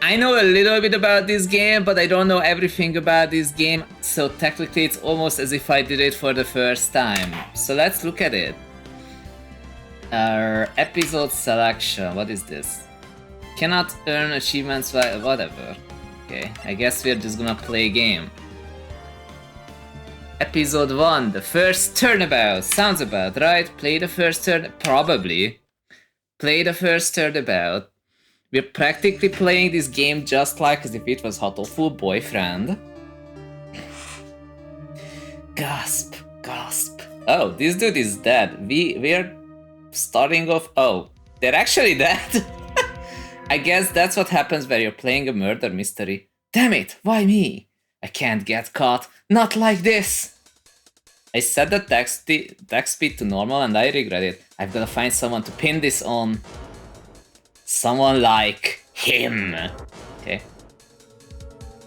I know a little bit about this game, but I don't know everything about this game, so technically it's almost as if I did it for the first time. So let's look at it. Our episode selection, what is this? Cannot earn achievements by whatever. Okay, I guess we're just gonna play a game. Episode 1, the first turnabout. Sounds about right. Play the first turn. Probably. Play the first turnabout. We're practically playing this game just like as if it was Hotofu Boyfriend. Gasp. Gasp. Oh, this dude is dead. We're starting off. Oh, they're actually dead. I guess that's what happens when you're playing a murder mystery. Damn it, why me? I can't get caught. Not like this! I set the text speed to normal and I regret it. I've gotta find someone to pin this on. Someone like him. Okay.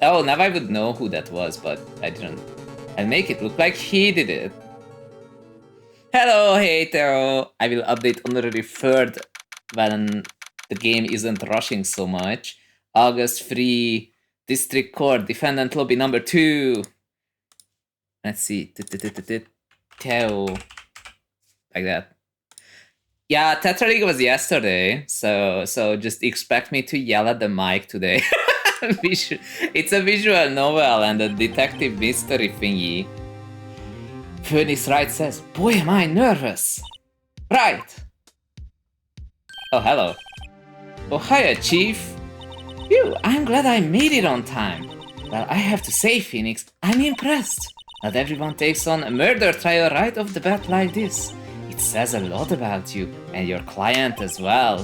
Oh, now I would know who that was, but I didn't. I'll make it look like he did it. Hello, Hatero! I will update honorary third when the game isn't rushing so much. August 3. District Court, Defendant Lobby number 2. Let's see. Teo. Like that. Yeah, Tetra League was yesterday, so just expect me to yell at the mic today. It's a visual novel and a detective mystery thingy. Phoenix Wright says, boy am I nervous. Right. Oh, hello. Oh, hiya, Chief. Phew, I'm glad I made it on time. Well, I have to say, Phoenix, I'm impressed. Not everyone takes on a murder trial right off the bat like this. It says a lot about you, and your client as well.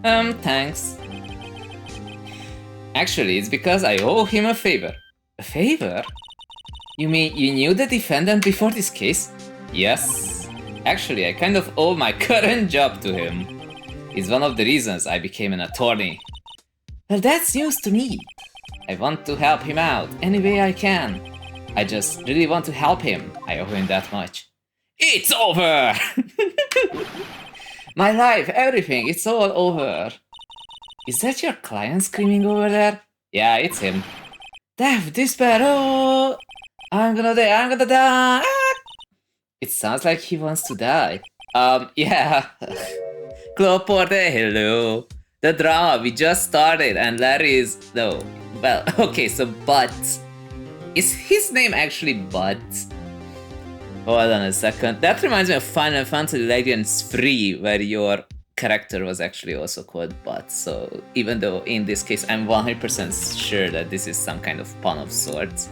Thanks. Actually, it's because I owe him a favor. A favor? You mean you knew the defendant before this case? Yes. Actually, I kind of owe my current job to him. It's one of the reasons I became an attorney. Well, that's news to me. I want to help him out any way I can. I just really want to help him. I owe him that much. It's over! My life, everything, it's all over. Is that your client screaming over there? Yeah, it's him. Death, despair, oh! I'm gonna die, I'm gonna die! It sounds like he wants to die. Yeah. Cloporte, hello. The drama, we just started and Larry is... No. Well, okay, so Butts. Is his name actually Butts? Hold on a second. That reminds me of Final Fantasy Legends 3, where your character was actually also called Butts. So even though in this case I'm 100% sure that this is some kind of pun of sorts.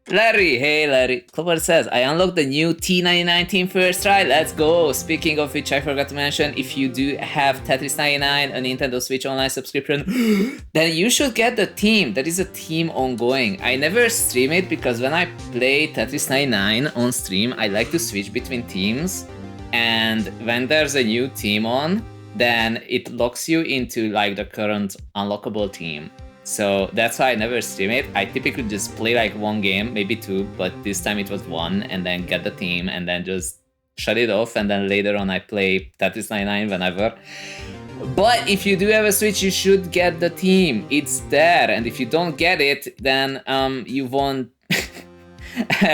Larry, hey Larry. Clover says, I unlocked the new T99 team first try, let's go! Speaking of which, I forgot to mention, if you do have Tetris 99, a Nintendo Switch Online subscription, then you should get the team. There is a team ongoing. I never stream it because when I play Tetris 99 on stream, I like to switch between teams. And when there's a new team on, then it locks you into like the current unlockable team. So that's why I never stream it. I typically just play like one game, maybe two, but this time it was one, and then get the team, and then just shut it off, and then later on I play Tetris 99 whenever. But if you do have a Switch, you should get the team. It's there, and if you don't get it, then you won't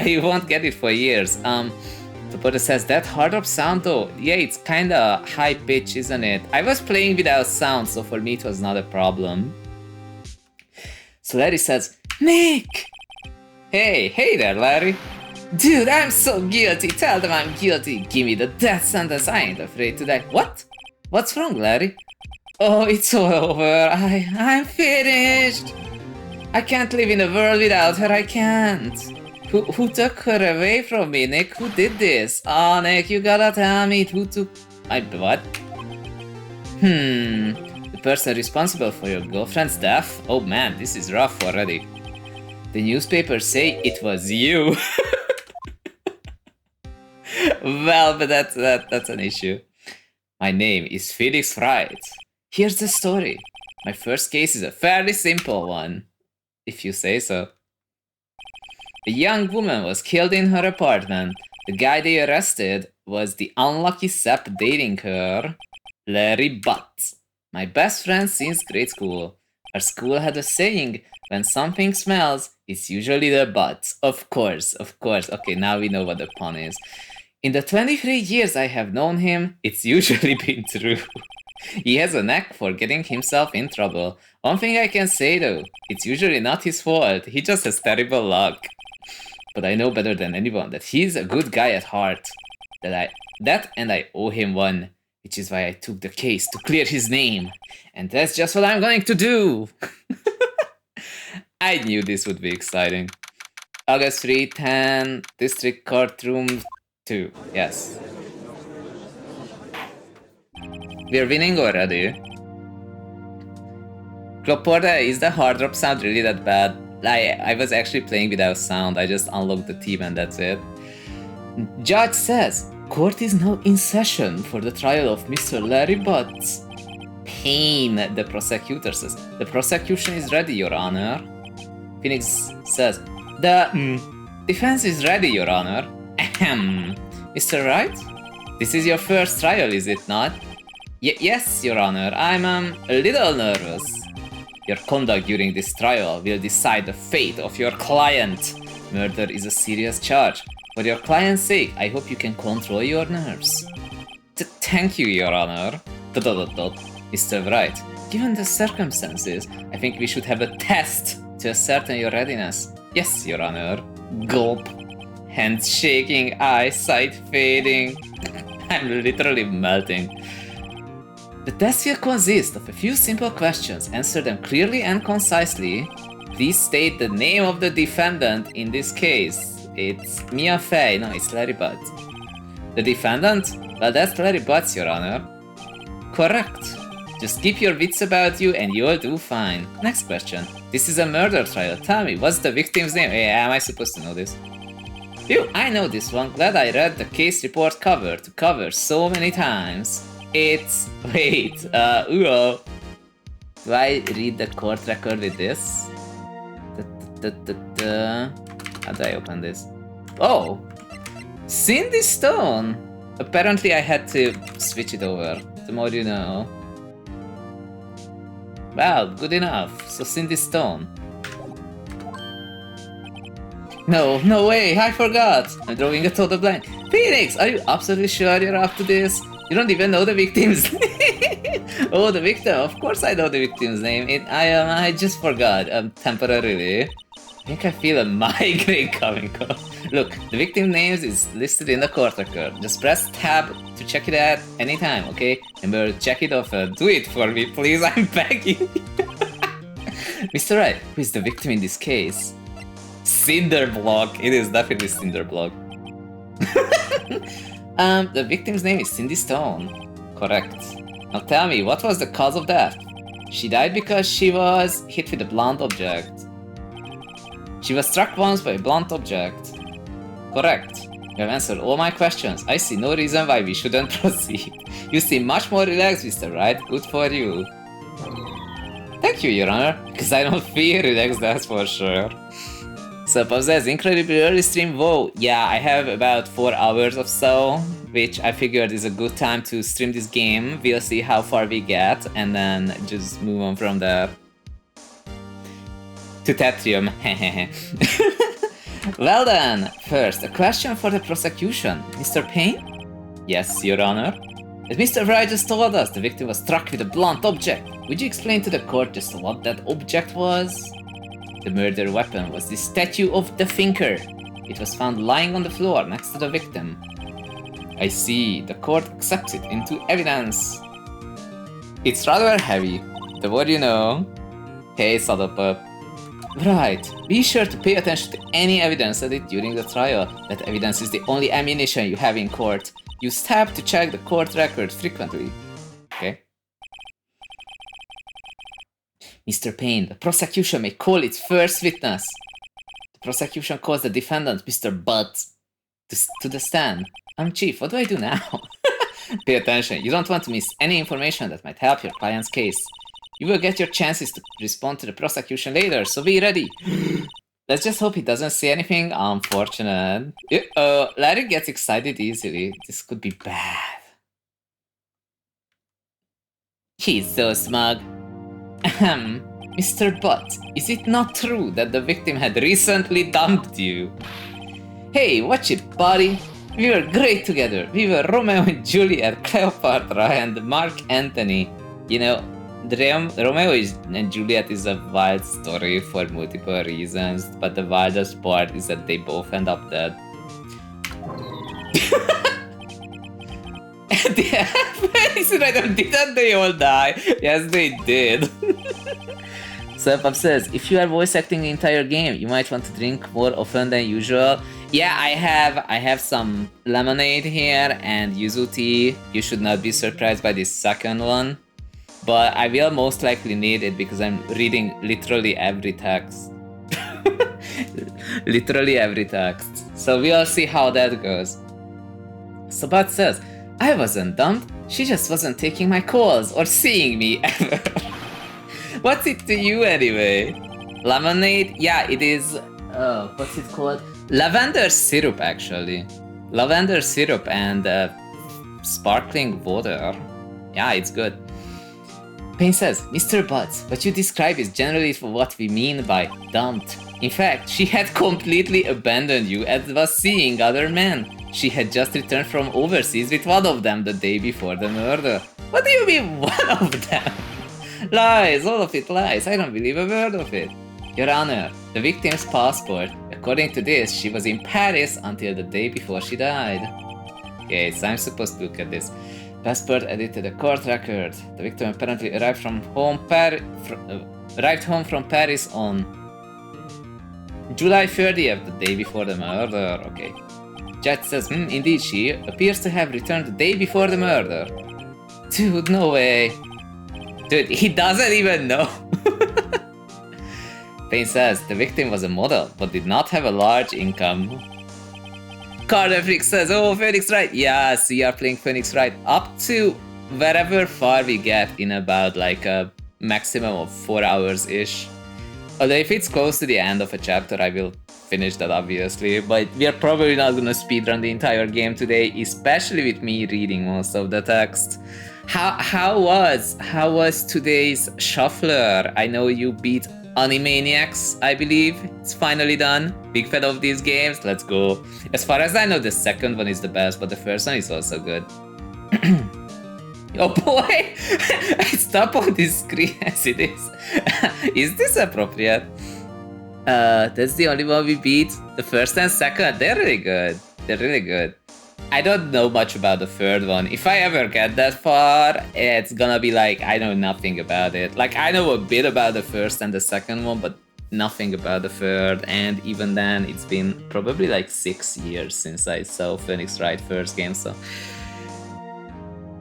you won't get it for years. The Buddha says, that hard up sound though, yeah, it's kinda high pitch, isn't it? I was playing without sound, so for me it was not a problem. So Larry says, Nick! Hey there, Larry. Dude, I'm so guilty. Tell them I'm guilty. Give me the death sentence. I ain't afraid to die. What? What's wrong, Larry? Oh, it's all over. I'm finished. I can't live in a world without her. I can't. Who took her away from me, Nick? Who did this? Oh, Nick, you gotta tell me who took... what? The person responsible for your girlfriend's death? Oh man, this is rough already. The newspapers say it was you. Well, but that's an issue. My name is Felix Wright. Here's the story. My first case is a fairly simple one, if you say so. A young woman was killed in her apartment. The guy they arrested was the unlucky sap dating her, Larry Butts. My best friend since grade school. Our school had a saying, when something smells, it's usually the butt. Of course, of course. Okay, now we know what the pun is. In the 23 years I have known him, it's usually been true. He has a knack for getting himself in trouble. One thing I can say though, it's usually not his fault, he just has terrible luck. But I know better than anyone that he's a good guy at heart. That and I owe him one, which is why I took the case to clear his name. And that's just what I'm going to do! I knew this would be exciting. August 310, District Courtroom 2. Yes. We're winning already. Cloporda, is the hard drop sound really that bad? I was actually playing without sound, I just unlocked the team and that's it. Judge says, court is now in session for the trial of Mr. Larry Butts. Pain, the prosecutor says. The prosecution is ready, Your Honor. Phoenix says, the defense is ready, Your Honor. Ahem. Mr. Wright? This is your first trial, is it not? Yes, Your Honor. I'm a little nervous. Your conduct during this trial will decide the fate of your client. Murder is a serious charge. For your client's sake, I hope you can control your nerves. Thank you, Your Honor. Mr. Wright, given the circumstances, I think we should have a test to ascertain your readiness. Yes, Your Honor. Gulp. Hands shaking, eyesight fading. I'm literally melting. The test will consist of a few simple questions. Answer them clearly and concisely. Please state the name of the defendant in this case. It's Mia Fey. No, it's Larry Butts. The defendant? Well, that's Larry Butts, Your Honor. Correct. Just keep your wits about you and you'll do fine. Next question. This is a murder trial. Tell me, what's the victim's name? Yeah, am I supposed to know this? Phew, I know this one. Glad I read the case report cover to cover so many times. It's... wait, do I read the court record with this? How do I open this? Oh! Cindy Stone! Apparently I had to switch it over. The more you know. Well, good enough. So Cindy Stone. No way, I forgot! I'm drawing a total blank. Phoenix, are you absolutely sure you're up to this? You don't even know the victim's name. Oh, the victim. Of course I know the victim's name. I just forgot, temporarily. I think I feel a migraine coming up. Look, the victim names is listed in the court record. Just press tab to check it out anytime, okay? Remember, check it often. Do it for me, please, I'm begging. Mr. Wright, who is the victim in this case? Cinderblock. It is definitely Cinderblock. The victim's name is Cindy Stone. Correct. Now tell me, what was the cause of death? She died because she was hit with a blunt object. She was struck once by a blunt object. Correct. You have answered all my questions. I see no reason why we shouldn't proceed. You seem much more relaxed, Mr. Wright. Good for you. Thank you, Your Honor. Because I don't feel relaxed, that's for sure. So, Possess, incredibly early stream. Whoa, yeah, I have about 4 hours or so, which I figured is a good time to stream this game. We'll see how far we get, and then just move on from there. To Tetrium, hehehe. Well then, first, a question for the prosecution. Mr. Payne? Yes, Your Honor. As Mr. Wright just told us, the victim was struck with a blunt object. Would you explain to the court just what that object was? The murder weapon was the statue of the Thinker. It was found lying on the floor next to the victim. I see. The court accepts it into evidence. It's rather heavy. The more you know. Hey, Saddlepup. Right. Be sure to pay attention to any evidence added during the trial. That evidence is the only ammunition you have in court. Use tab to check the court record frequently. Okay. Mr. Payne, the prosecution may call its first witness. The prosecution calls the defendant, Mr. Butts, to the stand. Chief, what do I do now? Pay attention, you don't want to miss any information that might help your client's case. You will get your chances to respond to the prosecution later, so be ready. Let's just hope he doesn't say anything unfortunate. Larry gets excited easily. This could be bad. He's so smug. Ahem. Mr. Butt, is it not true that the victim had recently dumped you? Hey, watch it, buddy. We were great together. We were Romeo and Juliet, Cleopatra, and Mark Antony. You know, Romeo and Juliet is a wild story for multiple reasons, but the wildest part is that they both end up dead. Didn't they all die? Yes, they did. Self says, if you are voice acting the entire game, you might want to drink more often than usual. Yeah, I have some lemonade here and yuzu tea. You should not be surprised by this second one. But I will most likely need it because I'm reading literally every text. Literally every text. So we'll see how that goes. Sabat says, I wasn't dumped. She just wasn't taking my calls or seeing me ever. What's it to you anyway? Lemonade? Yeah, it is. What's it called? Lavender syrup, actually. Lavender syrup and sparkling water. Yeah, it's good. Payne says, Mr. Butts, what you describe is generally what we mean by dumped. In fact, she had completely abandoned you and was seeing other men. She had just returned from overseas with one of them the day before the murder. What do you mean, one of them? Lies, all of it lies. I don't believe a word of it. Your Honor, the victim's passport. According to this, she was in Paris until the day before she died. Okay, so I'm supposed to look at this. Passport added to the court record. The victim apparently arrived home from Paris on July 30th, the day before the murder. Okay. Judge says, indeed she appears to have returned the day before the murder. Dude, no way. Dude, he doesn't even know. Payne says, the victim was a model, but did not have a large income. Carter Freak says, oh, Phoenix Wright. Yes, we are playing Phoenix Wright up to wherever far we get in about like a maximum of 4 hours-ish. Although if it's close to the end of a chapter, I will finish that obviously, but we are probably not gonna speedrun the entire game today, especially with me reading most of the text. How was today's shuffler? I know you beat Animaniacs, I believe. It's finally done. Big fan of these games. Let's go. As far as I know, the second one is the best, but the first one is also good. Oh boy! Stop on this screen as it is. Is this appropriate? That's the only one we beat. The first and second, they're really good. They're really good. I don't know much about the third one. If I ever get that far, it's gonna be like, I know nothing about it. Like, I know a bit about the first and the second one, but nothing about the third. And even then, it's been probably like 6 years since I saw Phoenix Wright first game, so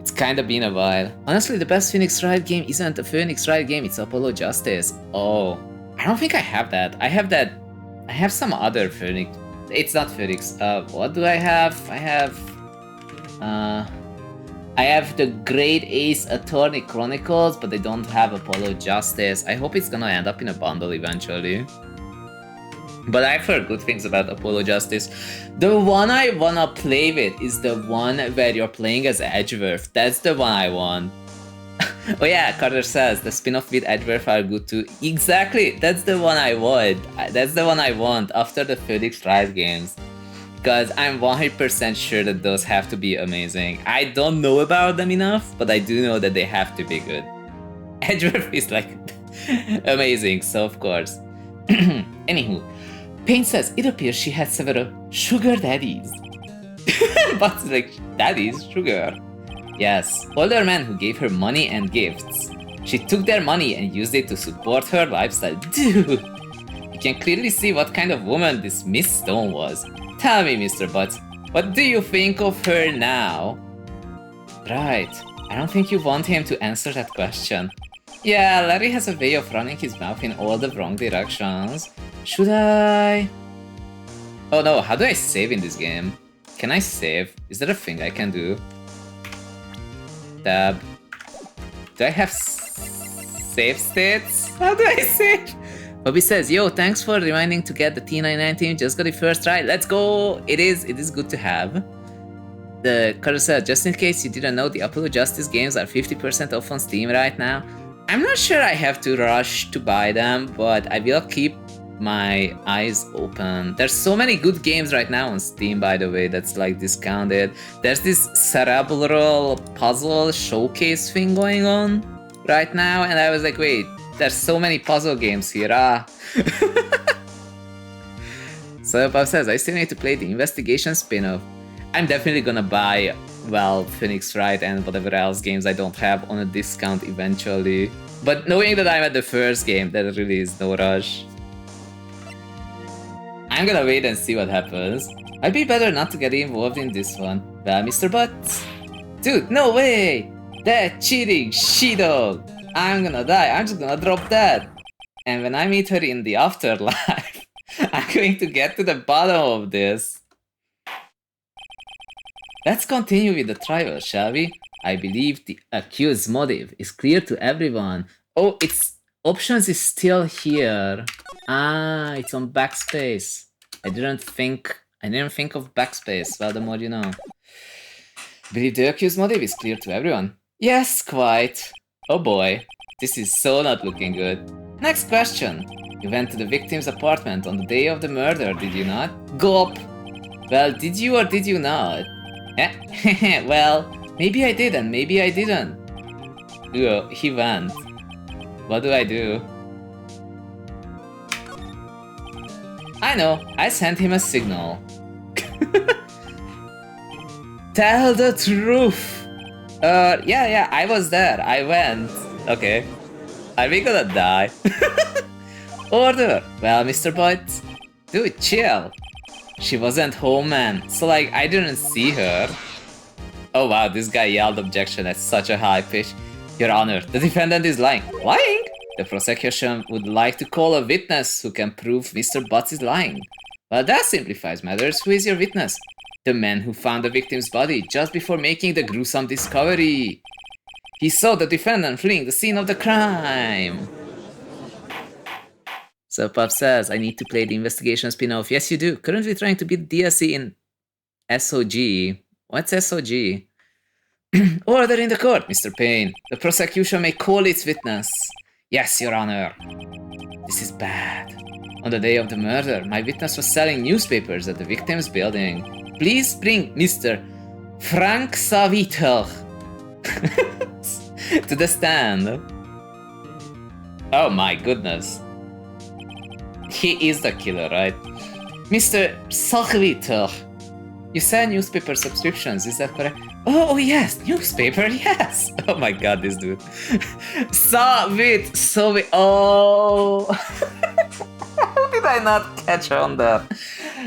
it's kinda been a while. Honestly, the best Phoenix Wright game isn't a Phoenix Wright game, it's Apollo Justice. Oh, I don't think I have that. I have some other Phoenix. It's not Phoenix. What do I have? I have the Great Ace Attorney Chronicles, but I don't have Apollo Justice. I hope it's gonna end up in a bundle eventually. But I've heard good things about Apollo Justice. The one I wanna play with is the one where you're playing as Edgeworth. That's the one I want. Oh yeah, Carter says the spin-off with Edgeworth are good too. Exactly, that's the one I want. That's the one I want after the Phoenix Wright games. Because I'm 100% sure that those have to be amazing. I don't know about them enough, but I do know that they have to be good. Edgeworth is like amazing, so of course. Anywho, Payne says it appears she had several sugar daddies. But like, daddies, sugar. Yes, older men who gave her money and gifts. She took their money and used it to support her lifestyle. Dude, you can clearly see what kind of woman this Miss Stone was. Tell me, Mr. Butts, what do you think of her now? Right, I don't think you want him to answer that question. Yeah, Larry has a way of running his mouth in all the wrong directions. Should I? Oh no, how do I save in this game? Can I save? Is there a thing I can do? Tab. Do I have save states? How do I save? Bobby says, yo, thanks for reminding to get the T99 team. Just got it first try. Let's go. It is good to have. The Carter said, just in case you didn't know, the Apollo Justice games are 50% off on Steam right now. I'm not sure I have to rush to buy them, but I will keep my eyes open. There's so many good games right now on Steam, by the way, that's like discounted. There's this cerebral puzzle showcase thing going on right now, and I was like, wait, there's so many puzzle games here, So Bob says, I still need to play the investigation spin-off. I'm definitely gonna buy, well, Phoenix Wright and whatever else games I don't have on a discount eventually. But knowing that I'm at the first game, there really is no rush. I'm gonna wait and see what happens. Might be better not to get involved in this one. Well, Mr. Butts? Dude, no way! That cheating she-dog! I'm gonna die, I'm just gonna drop that! And when I meet her in the afterlife, I'm going to get to the bottom of this. Let's continue with the trial, shall we? I believe the accused's motive is clear to everyone. Oh, its options is still here. Ah, it's on backspace. I didn't think of backspace. Well, the more you know. Believe the accused's motive is clear to everyone. Yes, quite. Oh boy, this is so not looking good. Next question. You went to the victim's apartment on the day of the murder, did you not? Gulp. Well, did you or did you not? Well, maybe I did and maybe I didn't. Ooh, he went. What do I do? I know, I sent him a signal. Tell the truth! Yeah, I was there, I went. Okay. Are we gonna die? Order! Well, Mr. Boyd, dude, chill. She wasn't home, man, so like, I didn't see her. Oh wow, this guy yelled objection at such a high pitch. Your Honor, the defendant is lying. Lying? The prosecution would like to call a witness who can prove Mr. Butts is lying. Well, that simplifies matters. Who is your witness? The man who found the victim's body just before making the gruesome discovery. He saw the defendant fleeing the scene of the crime. So Pop says, I need to play the investigation spin-off. Yes, you do. Currently trying to beat DSC in SOG. What's SOG? Order in the court, Mr. Payne. The prosecution may call its witness. Yes, Your Honor. This is bad. On the day of the murder, my witness was selling newspapers at the victim's building. Please bring Mr. Frank Saviter to the stand. Oh my goodness. He is the killer, right? Mr. Saviter. You sell newspaper subscriptions, is that correct? Oh yes, newspaper, yes! Oh my god, this dude. Savit, oh! How did I not catch on that?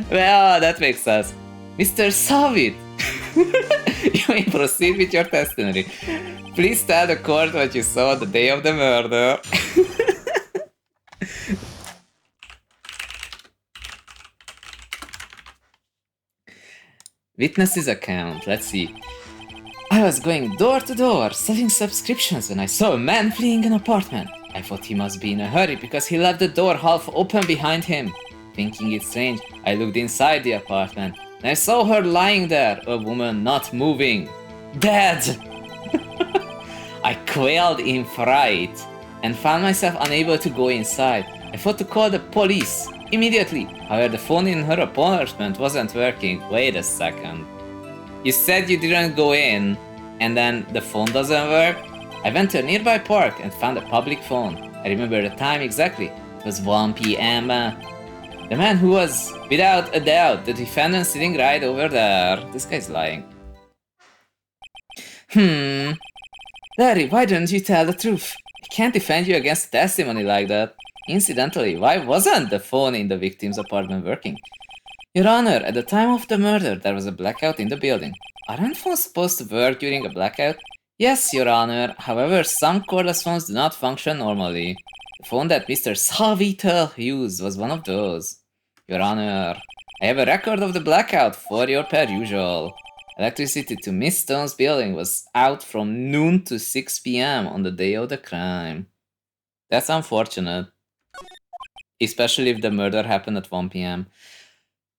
Well, that makes sense. Mr. Savit, you may proceed with your testimony. Please tell the court what you saw on the day of the murder. Witness's account, let's see. I was going door to door, selling subscriptions when I saw a man fleeing an apartment. I thought he must be in a hurry because he left the door half open behind him. Thinking it strange, I looked inside the apartment and I saw her lying there, a woman not moving. Dead! I quailed in fright and found myself unable to go inside. I thought to call the police immediately. However, the phone in her apartment wasn't working. Wait a second. You said you didn't go in, and then the phone doesn't work? I went to a nearby park and found a public phone. I remember the time exactly. It was 1 p.m. The man who was, without a doubt, the defendant sitting right over there. This guy's lying. Larry, why didn't you tell the truth? I can't defend you against testimony like that. Incidentally, why wasn't the phone in the victim's apartment working? Your Honor, at the time of the murder, there was a blackout in the building. Aren't phones supposed to work during a blackout? Yes, Your Honor. However, some cordless phones do not function normally. The phone that Mr. Savita used was one of those. Your Honor, I have a record of the blackout for your perusal. Electricity to Miss Stone's building was out from noon to 6 p.m. on the day of the crime. That's unfortunate. Especially if the murder happened at 1 p.m.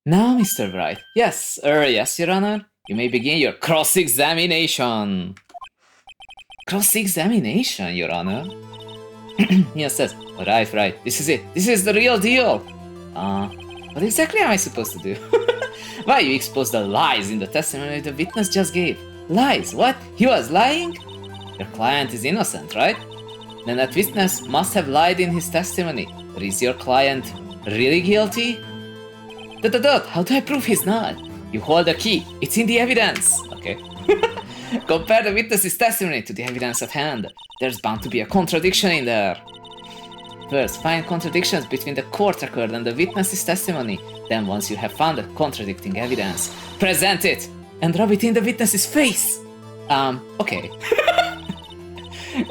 Now, Mr. Wright. Yes, yes, Your Honor. You may begin your cross-examination. Cross-examination, Your Honor. Mia says, right, this is it. This is the real deal. What exactly am I supposed to do? Why, you exposed the lies in the testimony the witness just gave. Lies? What? He was lying? Your client is innocent, right? Then that witness must have lied in his testimony. But is your client really guilty? How do I prove he's not? You hold the key. It's in the evidence. Okay. Compare the witness's testimony to the evidence at hand. There's bound to be a contradiction in there. First, find contradictions between the court record and the witness's testimony. Then, once you have found the contradicting evidence, present it and rub it in the witness's face. Okay.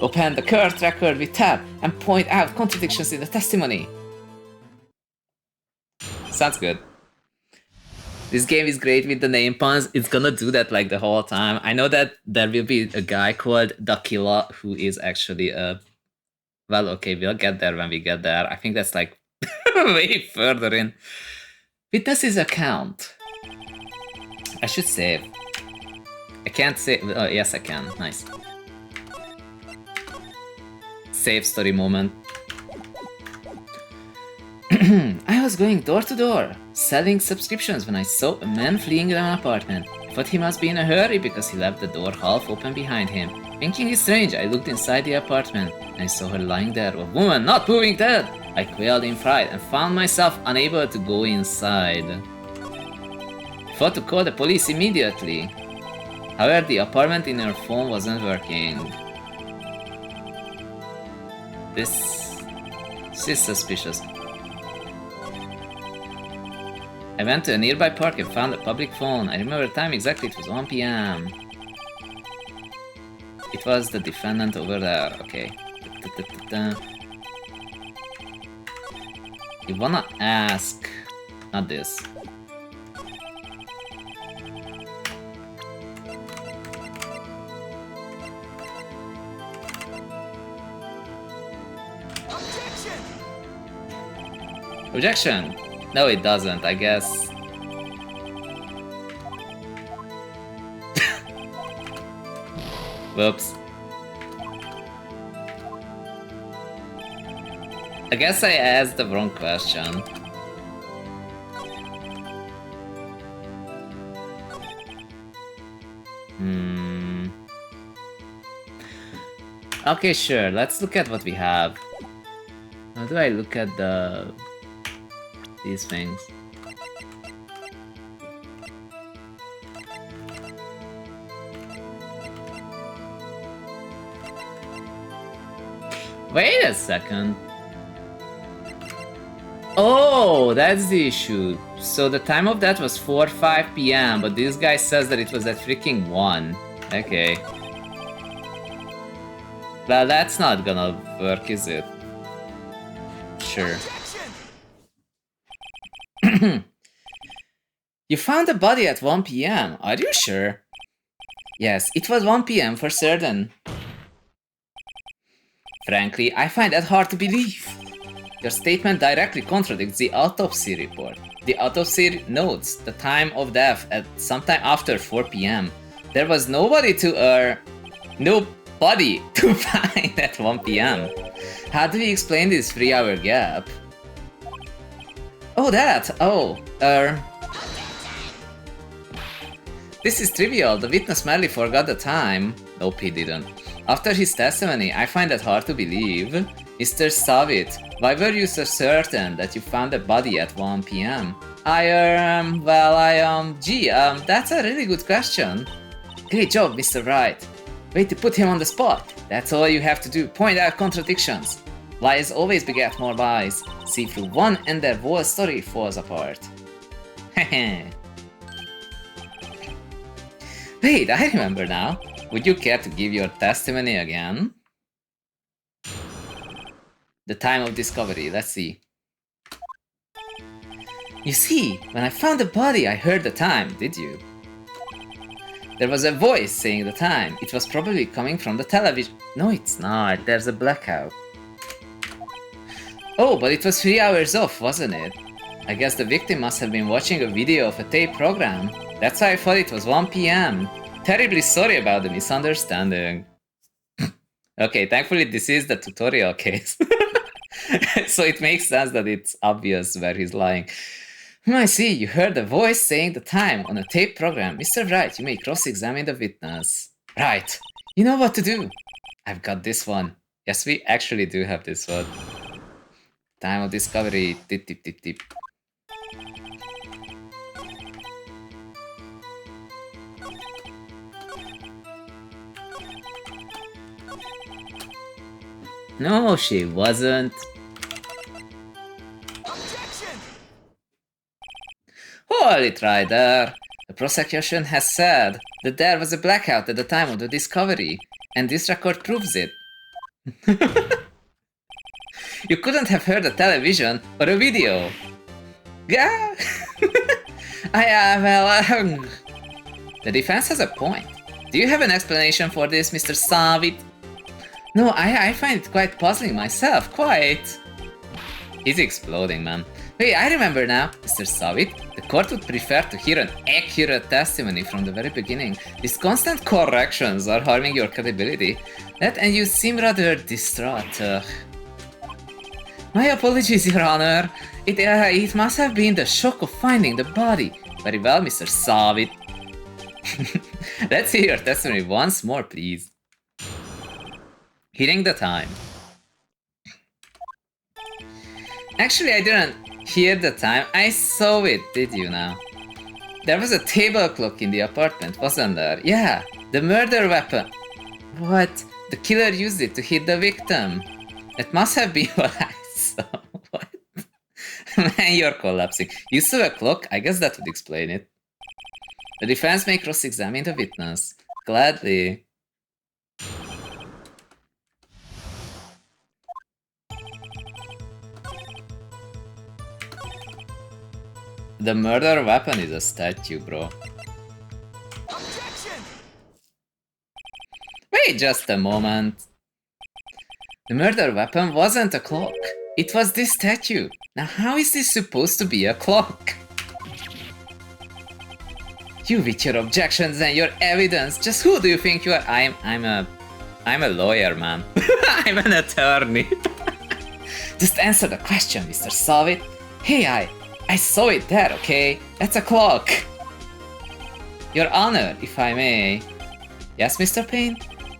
Open the court record with tab and point out contradictions in the testimony. Sounds good. This game is great with the name puns. It's gonna do that like the whole time. I know that there will be a guy called Dakila who is actually a... Well, okay, we'll get there when we get there. I think that's like way further in. Witness's account. I should save. I can't save. Oh, yes, I can. Nice. Save story moment. I was going door to door, selling subscriptions when I saw a man fleeing an apartment. I thought he must be in a hurry because he left the door half open behind him. Thinking it strange, I looked inside the apartment and I saw her lying there, a woman not moving dead. I quailed in fright and found myself unable to go inside. I thought to call the police immediately. However, the apartment in her phone wasn't working. This is suspicious. I went to a nearby park and found a public phone. I remember the time exactly, it was 1 PM. It was the defendant over there, okay. You wanna ask... Not this. Objection! No, it doesn't, I guess. Whoops. I guess I asked the wrong question. Okay, sure, let's look at what we have. How do I look at these things? Wait a second. Oh, that's the issue. So the time of that was 4 or 5 PM, but this guy says that it was at freaking 1. Okay. Well, that's not gonna work, is it? Sure. You found the body at 1 PM, are you sure? Yes, it was 1 PM for certain. Frankly, I find that hard to believe. Your statement directly contradicts the autopsy report. The autopsy notes the time of death at sometime after 4 PM. There was nobody to find at 1 PM. How do we explain this 3-hour gap? Oh, that! This is trivial. The witness merely forgot the time. Nope, he didn't. After his testimony, I find that hard to believe. Mr. Savit, why were you so certain that you found the body at 1 PM? That's a really good question. Great job, Mr. Wright. Way to put him on the spot. That's all you have to do, point out contradictions. Lies always beget more lies. See through one and their whole story falls apart. Hehe. Wait, I remember now. Would you care to give your testimony again? The time of discovery, let's see. You see, when I found the body, I heard the time, did you? There was a voice saying the time. It was probably coming from the television. No, it's not. There's a blackout. Oh, but it was 3 hours off, wasn't it? I guess the victim must have been watching a video of a tape program. That's why I thought it was 1 PM. Terribly sorry about the misunderstanding. Okay, thankfully this is the tutorial case. So it makes sense that it's obvious where he's lying. I see, you heard a voice saying the time on a tape program. Mr. Wright, you may cross-examine the witness. Right, you know what to do. I've got this one. Yes, we actually do have this one. Time of discovery, tip, tip, tip, tip. No, she wasn't. Objection! Hold it right there. The prosecution has said that there was a blackout at the time of the discovery, and this record proves it. You couldn't have heard a television or a video. Yeah. The defense has a point. Do you have an explanation for this, Mr. Savit? No, I find it quite puzzling myself, quite. He's exploding, man. Wait, I remember now, Mr. Savit. The court would prefer to hear an accurate testimony from the very beginning. These constant corrections are harming your credibility. That and you seem rather distraught. My apologies, Your Honor. It must have been the shock of finding the body. Very well, Mr. Savit. Let's hear your testimony once more, please. Hitting the time. Actually, I didn't hear the time. I saw it, did you now? There was a table clock in the apartment, wasn't there? Yeah, the murder weapon. What? The killer used it to hit the victim. It must have been what I saw. What? Man, you're collapsing. You saw a clock? I guess that would explain it. The defense may cross-examine the witness. Gladly. The murder weapon is a statue, bro. Objection! Wait just a moment. The murder weapon wasn't a clock. It was this statue. Now how is this supposed to be a clock? You with your objections and your evidence. Just who do you think you are? I'm a lawyer, man. I'm an attorney. Just answer the question, Mr. Savit. Hey, I saw it there, okay? That's a clock. Your Honor, if I may. Yes, Mr. Payne?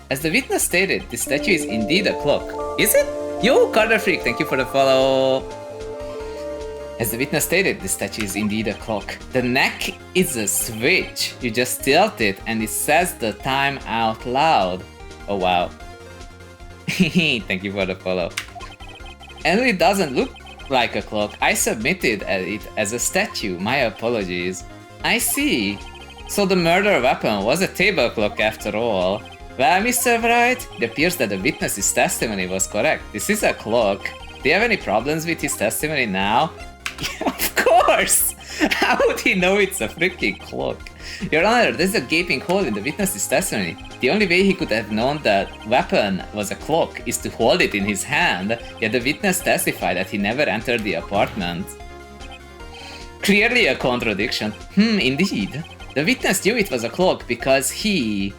As the witness stated, this statue is indeed a clock. Is it? Yo, Carter Freak, thank you for the follow. As the witness stated, this statue is indeed a clock. The neck is a switch. You just tilt it and it says the time out loud. Oh wow. Thank you for the follow. And it doesn't look like a clock. I submitted it as a statue. My apologies. I see. So the murder weapon was a table clock after all. Well, Mr. Wright, it appears that the witness's testimony was correct. This is a clock. Do you have any problems with his testimony now? Of course! How would he know it's a freaking clock? Your Honor, there's a gaping hole in the witness's testimony. The only way he could have known that weapon was a clock is to hold it in his hand, yet the witness testified that he never entered the apartment. Clearly a contradiction. Indeed. The witness knew it was a clock because he...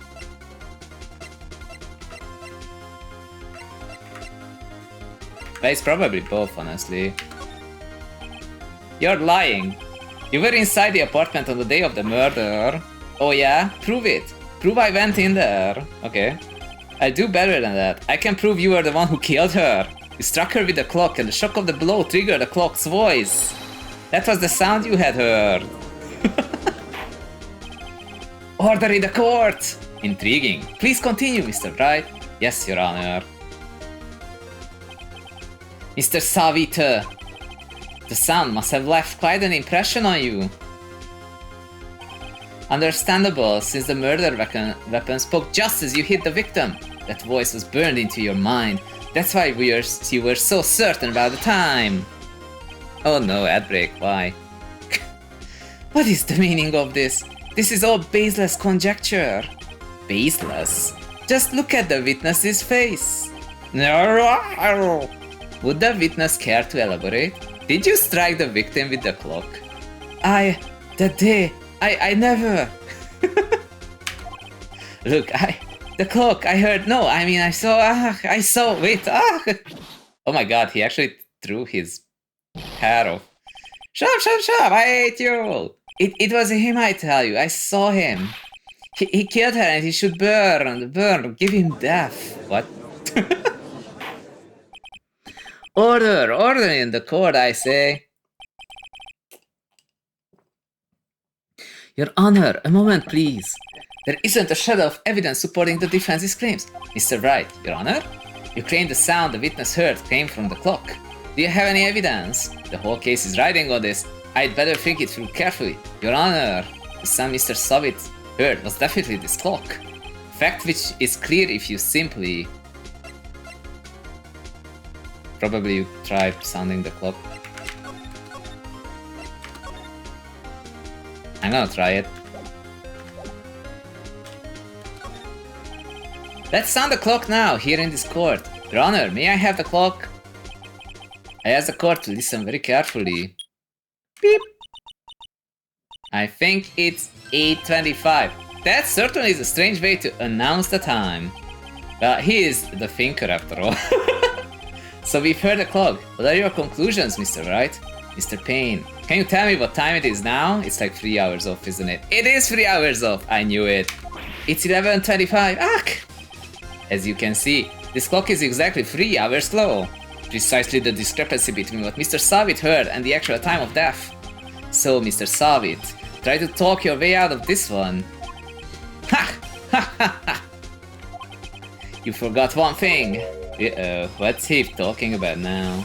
Well, it's probably both, honestly. You're lying. You were inside the apartment on the day of the murder. Oh yeah? Prove it. Prove I went in there. Okay. I'll do better than that. I can prove you were the one who killed her. You struck her with the clock and the shock of the blow triggered the clock's voice. That was the sound you had heard. Order in the court! Intriguing. Please continue, Mr. Wright. Yes, Your Honor. Mr. Savita. The sound must have left quite an impression on you. Understandable, since the murder weapon spoke just as you hit the victim. That voice was burned into your mind. That's why you were so certain about the time. Oh no, ad break, why? What is the meaning of this? This is all baseless conjecture. Baseless? Just look at the witness's face. Would the witness care to elaborate? Did you strike the victim with the clock? The I never. Look, the clock, I heard, no, I mean, I saw, wait, Oh my god, he actually threw his hat off. Shut up, I hate you! It was him, I tell you, I saw him. He killed her and he should burn, give him death. What? Order in the court, I say. Your Honor, a moment, please. There isn't a shadow of evidence supporting the defense's claims. Mr. Wright, Your Honor? You claim the sound the witness heard came from the clock. Do you have any evidence? The whole case is riding on this. I'd better think it through carefully. Your Honor, the sound Mr. Savitt heard was definitely this clock. Fact which is clear if you simply... Probably you try sounding the clock. I'm gonna try it. Let's sound the clock now, here in this court. Your Honor, may I have the clock? I ask the court to listen very carefully. Beep. I think it's 8:25. That certainly is a strange way to announce the time. Well, he is the thinker after all. So we've heard the clock. What are your conclusions, Mr. Wright? Mr. Payne, can you tell me what time it is now? It's like 3 hours off, isn't it? It is 3 hours off! I knew it. It's 11:25. Ach! As you can see, this clock is exactly 3 hours slow. Precisely the discrepancy between what Mr. Savitt heard and the actual time of death. So, Mr. Savitt, try to talk your way out of this one. Ha! Ha ha ha! You forgot one thing. Uh-oh, what's he talking about now?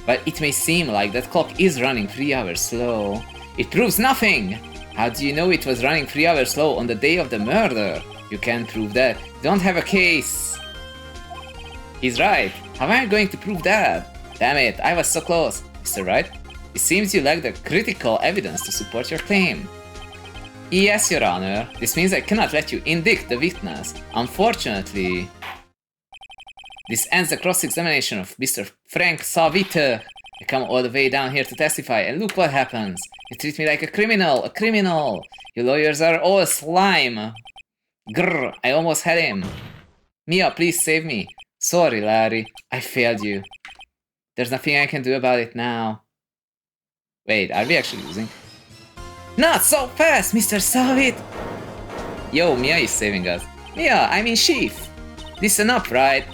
But it may seem like that clock is running 3 hours slow. It proves nothing! How do you know it was running 3 hours slow on the day of the murder? You can't prove that. You don't have a case. He's right. How am I going to prove that? Damn it, I was so close. Mr. Wright, it seems you lack the critical evidence to support your claim. Yes, Your Honor. This means I cannot let you indict the witness. Unfortunately... This ends the cross-examination of Mr. Frank Savitt. I come all the way down here to testify, and look what happens. You treat me like a criminal. You lawyers are all slime. Grrr, I almost had him. Mia, please save me. Sorry, Larry, I failed you. There's nothing I can do about it now. Wait, are we actually losing? Not so fast, Mr. Savitt! Yo, Mia is saving us. Mia, I mean Chief. Listen up, right?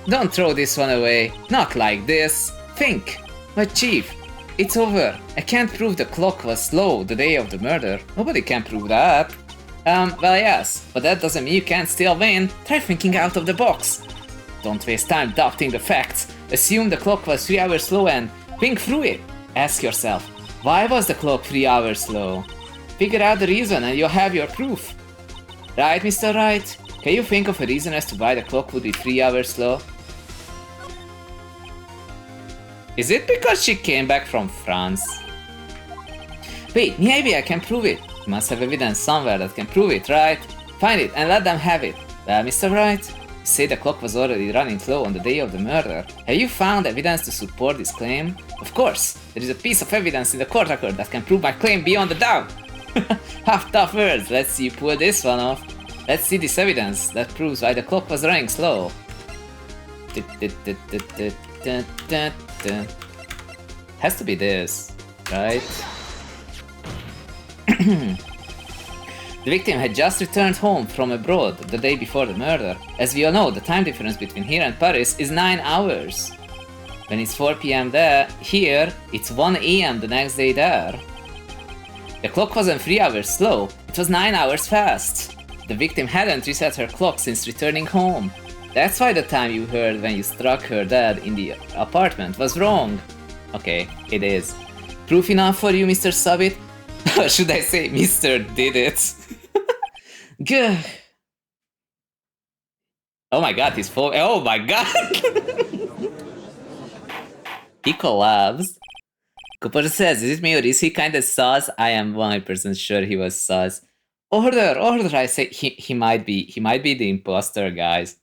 Don't throw this one away. Not like this. Think. But Chief, it's over. I can't prove the clock was slow the day of the murder. Nobody can prove that. Well, yes, but that doesn't mean you can't still win. Try thinking out of the box. Don't waste time doubting the facts. Assume the clock was 3 hours slow and think through it. Ask yourself, why was the clock 3 hours slow? Figure out the reason and you'll have your proof. Right, Mr. Wright? Can you think of a reason as to why the clock would be 3 hours slow? Is it because she came back from France? Wait, maybe I can prove it. You must have evidence somewhere that can prove it, right? Find it and let them have it. Well, Mr. Wright, you say the clock was already running slow on the day of the murder. Have you found evidence to support this claim? Of course, there is a piece of evidence in the court record that can prove my claim beyond a doubt. Half tough words, let's see you pull this one off. Let's see this evidence that proves why the clock was running slow. Has to be this, right? The victim had just returned home from abroad the day before the murder. As we all know, the time difference between here and Paris is 9 hours. When it's 4 PM there, here, it's 1 AM the next day there. The clock wasn't 3 hours slow, it was 9 hours fast. The victim hadn't reset her clock since returning home. That's why the time you heard when you struck her dead in the apartment was wrong. Okay, it is. Proof enough for you, Mr. Savitt? Or should I say Mr. Did It? Gah. Oh my god, he's full. Oh my god! He collapsed. Cooper says, is it me or is he kinda sus? I am 100% sure he was sus. Order, I say he might be the imposter, guys.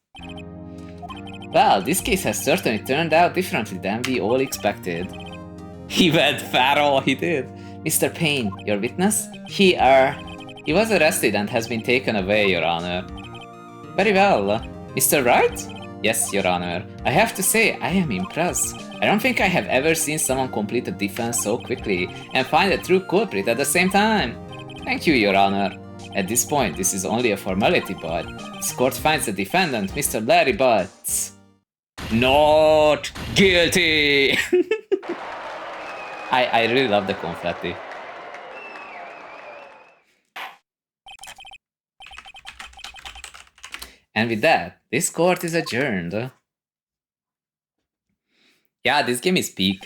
Well, this case has certainly turned out differently than we all expected. He went feral, he did. Mr. Payne, your witness? Here. He was arrested and has been taken away, Your Honor. Very well. Mr. Wright? Yes, Your Honor. I have to say, I am impressed. I don't think I have ever seen someone complete a defense so quickly and find a true culprit at the same time. Thank you, Your Honor. At this point, this is only a formality, but this court finds the defendant, Mr. Larry Butts, not guilty. I really love the confetti. And with that, this court is adjourned. Yeah, this game is peak.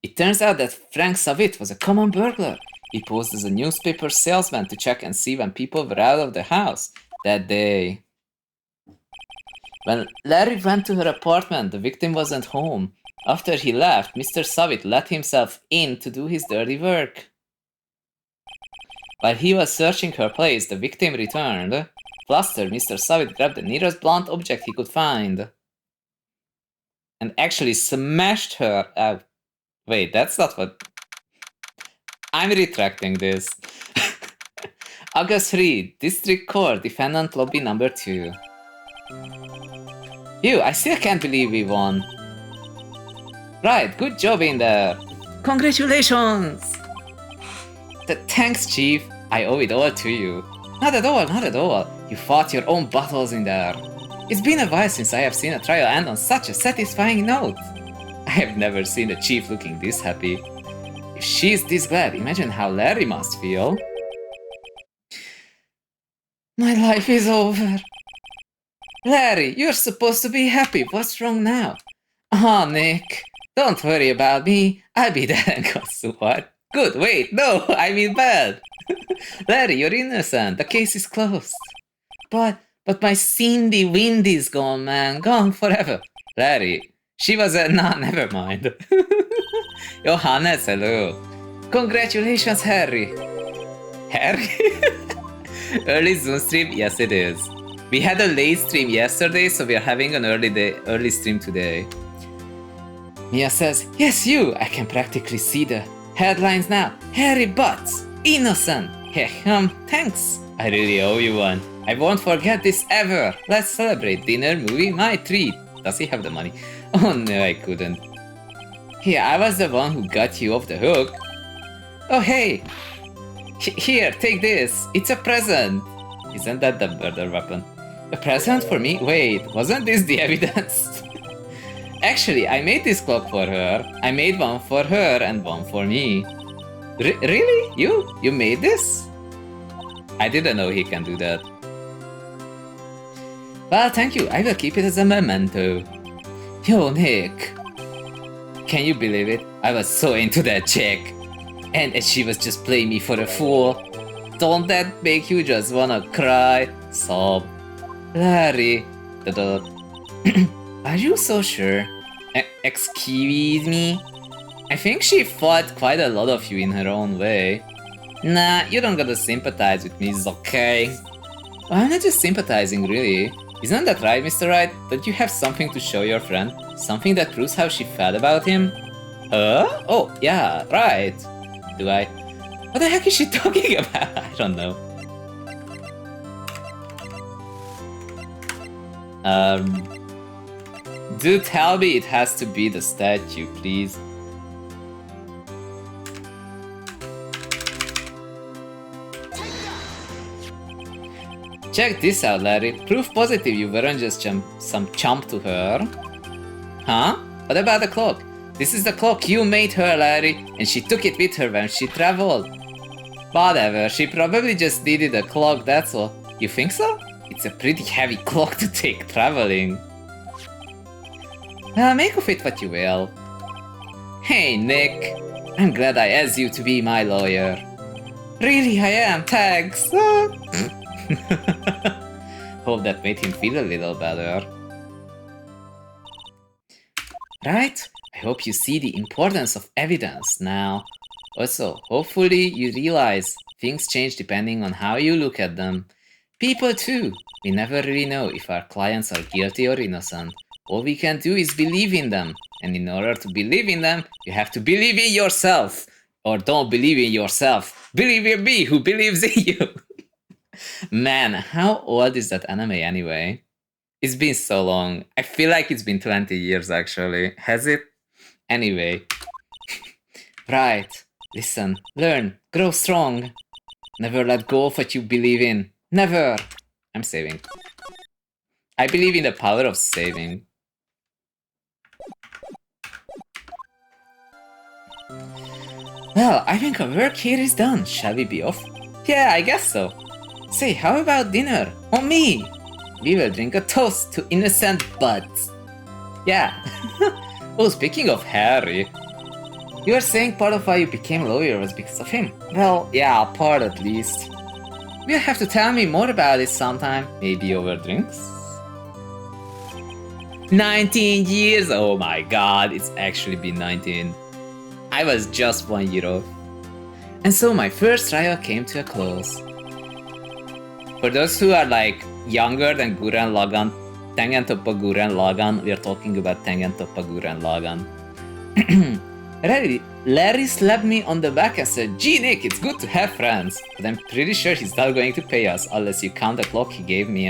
It turns out that Frank Savit was a common burglar. He posed as a newspaper salesman to check and see when people were out of the house that day. When Larry went to her apartment, the victim wasn't home. After he left, Mr. Savit let himself in to do his dirty work. While he was searching her place, the victim returned. Flustered, Mr. Savit grabbed the nearest blunt object he could find and actually smashed her out. Wait, that's not what... I'm retracting this. August 3, District Court, Defendant Lobby number 2. Phew, I still can't believe we won. Right, good job in there. Congratulations! Thanks, Chief. I owe it all to you. Not at all, not at all. You fought your own battles in there. It's been a while since I have seen a trial end on such a satisfying note. I have never seen a chief looking this happy. If she's this glad, imagine how Larry must feel. My life is over. Larry, you're supposed to be happy. What's wrong now? Oh, Nick. Don't worry about me. I'll be there and go so what? Good, wait, no, I mean bad. Larry, you're innocent. The case is closed. But my Cindy Windy's gone, man. Gone forever. Larry, she was a... Nah, never mind. Johannes, hello. Congratulations, Harry. Harry? Early Zoom stream? Yes, it is. We had a late stream yesterday, so we are having an early stream today. Mia says, yes, you. I can practically see the headlines now. Harry Butts, innocent. Thanks. I really owe you one. I won't forget this ever. Let's celebrate. Dinner, movie, my treat. Does he have the money? Oh no, I couldn't. Yeah, I was the one who got you off the hook. Oh hey. Here, take this. It's a present. Isn't that the murder weapon? A present for me? Wait, wasn't this the evidence? Actually, I made this clock for her. I made one for her and one for me. Really? You made this? I didn't know he can do that. Well, thank you. I will keep it as a memento. Yo, Nick. Can you believe it? I was so into that chick. And she was just playing me for a fool. Don't that make you just wanna cry? Sob. Larry. Are you so sure? Excuse me? I think she fought quite a lot of you in her own way. Nah, you don't gotta sympathize with me, it's okay. Well, I'm not just sympathizing, really. Isn't that right, Mr. Wright? Don't you have something to show your friend? Something that proves how she felt about him? Oh, yeah, right. Do I? What the heck is she talking about? I don't know. Do tell me it has to be the statue, please. Check this out, Larry. Proof positive you weren't just some chump to her. Huh? What about the clock? This is the clock you made her, Larry, and she took it with her when she traveled. Whatever, she probably just needed a clock, that's all. You think so? It's a pretty heavy clock to take traveling. Make of it what you will. Hey, Nick. I'm glad I asked you to be my lawyer. Really, I am, thanks. Hope that made him feel a little better. Right? I hope you see the importance of evidence now. Also, hopefully you realize things change depending on how you look at them. People too. We never really know if our clients are guilty or innocent. All we can do is believe in them. And in order to believe in them, you have to believe in yourself. Or don't believe in yourself. Believe in me who believes in you. Man, how old is that anime anyway? It's been so long. I feel like it's been 20 years actually. Has it? Anyway. Right. Listen, learn, grow strong. Never let go of what you believe in. Never! I'm saving. I believe in the power of saving. Well, I think our work here is done. Shall we be off? Yeah, I guess so. Say, how about dinner? On me! We will drink a toast to innocent buds. Yeah. Oh, speaking of Harry. You were saying part of why you became a lawyer was because of him. Well, yeah, part at least. You'll have to tell me more about it sometime. Maybe over drinks? 19 years! Oh my god, it's actually been 19. I was just 1 year old. And so my first trial came to a close. For those who are like younger than Gurren Lagann, Tengen Toppa Gurren Lagann, we are talking about Tengen Toppa Gurren Lagann. Larry slapped me on the back and said, "Gee Nick, it's good to have friends, but I'm pretty sure he's not going to pay us unless you count the clock he gave me,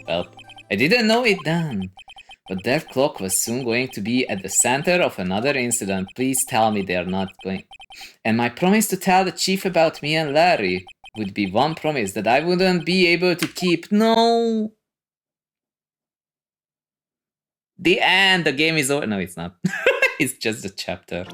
Well, I didn't know it then. But that clock was soon going to be at the center of another incident. Please tell me they're not going. And my promise to tell the chief about me and Larry would be one promise that I wouldn't be able to keep. No! The end! The game is over. No, it's not. It's just a chapter.